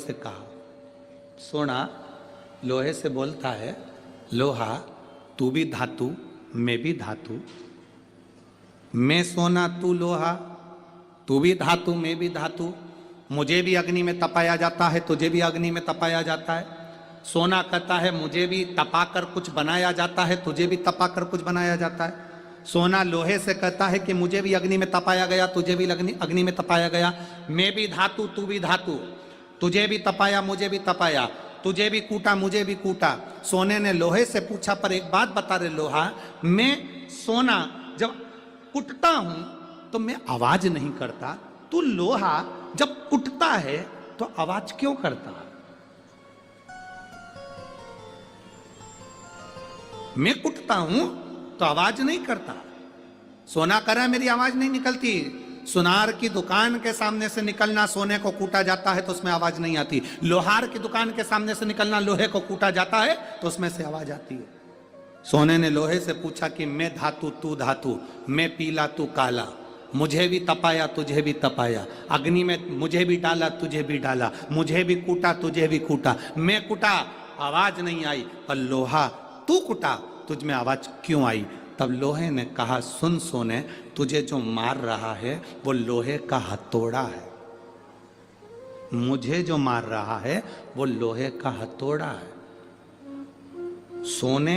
से कहा। सोना लोहे से बोलता है, लोहा तू भी धातु मैं भी धातु, मैं सोना तू लोहा, तू भी धातु मैं भी धातु, मुझे भी अग्नि में तपाया जाता है तुझे भी अग्नि में तपाया जाता है। सोना कहता है मुझे भी तपाकर कुछ बनाया जाता है तुझे भी तपाकर कुछ बनाया जाता है। सोना लोहे से कहता है कि मुझे भी अग्नि में तपाया गया तुझे भी अग्नि में तपाया गया, मैं भी धातु तू भी धातु, तुझे भी तपाया मुझे भी तपाया, तुझे भी कूटा मुझे भी कूटा। सोने ने लोहे से पूछा पर एक बात बता रहे लोहा, मैं सोना जब कुटता हूं तो मैं आवाज नहीं करता, तू लोहा जब कुटता है तो आवाज क्यों करता है? मैं कुटता हूं तो आवाज नहीं करता। सोना कह रहा है मेरी आवाज नहीं निकलती। सुनार की दुकान के सामने से निकलना सोने को कूटा जाता है तो उसमें आवाज नहीं आती। लोहार की दुकान के सामने से निकलना लोहे को कूटा जाता है तो उसमें से आवाज आती है। सोने ने लोहे से पूछा कि मैं धातु तू धातु, मैं पीला तू काला, मुझे भी तपाया तुझे भी तपाया, अग्नि में मुझे भी डाला तुझे भी डाला, मुझे भी कूटा तुझे भी कूटा, मैं कुटा आवाज नहीं आई, पर लोहा तू कुटा तुझ में आवाज क्यों आई? तब लोहे ने कहा, सुन सोने, तुझे जो मार रहा है वो लोहे का हथौड़ा है, मुझे जो मार रहा है वो लोहे का हथौड़ा है। सोने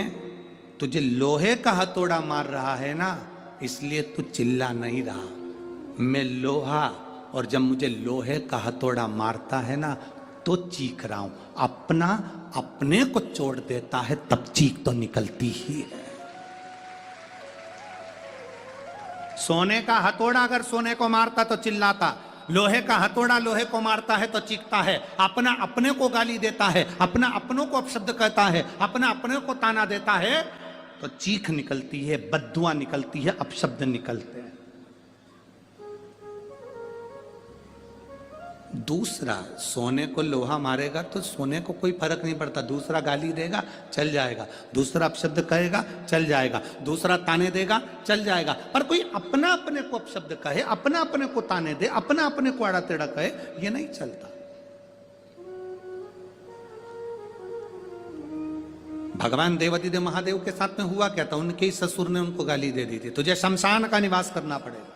तुझे लोहे का हथौड़ा मार रहा है ना, इसलिए तू चिल्ला नहीं रहा। मैं लोहा, और जब मुझे लोहे का हथौड़ा मारता है ना तो चीख रहा हूं। अपना अपने को चोट देता है तब चीख तो निकलती ही है। सोने का हथौड़ा अगर सोने को मारता तो चिल्लाता, लोहे का हथौड़ा लोहे को मारता है तो चीखता है। अपना अपने को गाली देता है, अपना अपनों को अपशब्द कहता है, अपना अपने को ताना देता है तो चीख निकलती है, बद्दुआ निकलती है, अपशब्द निकलते हैं। दूसरा, सोने को लोहा मारेगा तो सोने को कोई फर्क नहीं पड़ता, दूसरा गाली देगा चल जाएगा, दूसरा अपशब्द कहेगा चल जाएगा, दूसरा ताने देगा चल जाएगा, पर कोई अपना अपने को अपशब्द कहे, अपना अपने को ताने दे, अपना अपने को आड़ा टेढ़ा कहे, ये नहीं चलता। भगवान देवादिदेव महादेव के साथ में हुआ क्या था, उनके ही ससुर ने उनको गाली दे दी थी, तुझे शमशान का निवास करना पड़ेगा,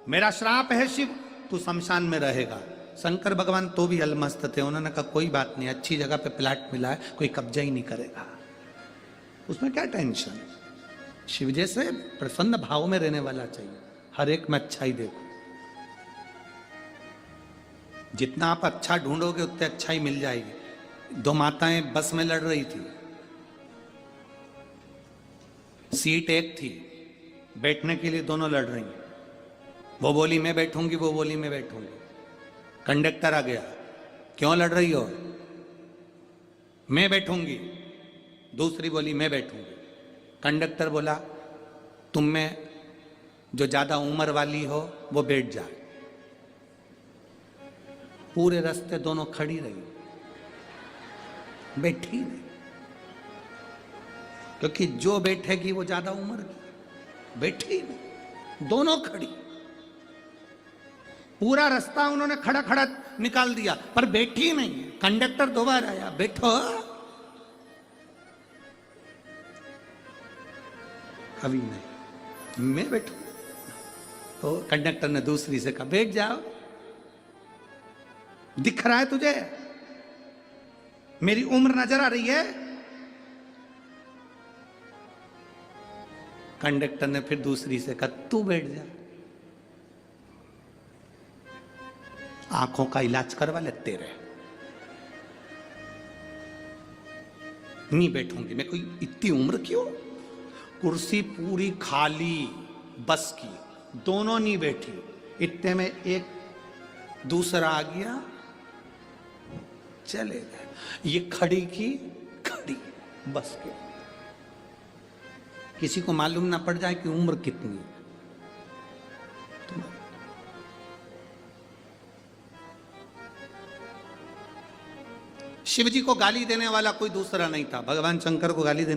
मेरा श्राप है शिव, तू शमशान में रहेगा। शंकर भगवान तो भी अलमस्त थे, उन्होंने कहा कोई बात नहीं, अच्छी जगह पे प्लाट मिला है, कोई कब्जा ही नहीं करेगा, उसमें क्या टेंशन। शिव जैसे प्रसन्न भाव में रहने वाला चाहिए, हर एक में अच्छाई देखो, जितना आप अच्छा ढूंढोगे उतने अच्छाई मिल जाएगी। दो माताएं बस में लड़ रही थी, सीट एक थी, बैठने के लिए दोनों लड़ रही, वो बोली मैं बैठूंगी, वो बोली मैं बैठूंगी। कंडक्टर आ गया, क्यों लड़ रही हो? मैं बैठूंगी, दूसरी बोली मैं बैठूंगी। कंडक्टर बोला तुम में जो ज्यादा उम्र वाली हो वो बैठ जाए। पूरे रास्ते दोनों खड़ी रही, बैठी नहीं, क्योंकि जो बैठेगी वो ज्यादा उम्र की, बैठी नहीं, दोनों खड़ी। पूरा रास्ता उन्होंने खड़ा खड़ा निकाल दिया पर बैठी नहीं। कंडक्टर दोबारा आया, बैठो, अभी नहीं, मैं बैठू। तो कंडक्टर ने दूसरी से कहा बैठ जाओ, दिख रहा है तुझे मेरी उम्र नजर आ रही है? कंडक्टर ने फिर दूसरी से कहा तू बैठ जा, आंखों का इलाज करवा लेते रहे। नहीं बैठूंगी मैं, कोई इतनी उम्र क्यों? कुर्सी पूरी खाली बस की, दोनों नहीं बैठी, इतने में एक दूसरा आ गया, चले गए। ये खड़ी की खड़ी बस के, किसी को मालूम ना पड़ जाए कि उम्र कितनी है। शिव जी को गाली देने वाला कोई दूसरा नहीं था, भगवान शंकर को गाली देने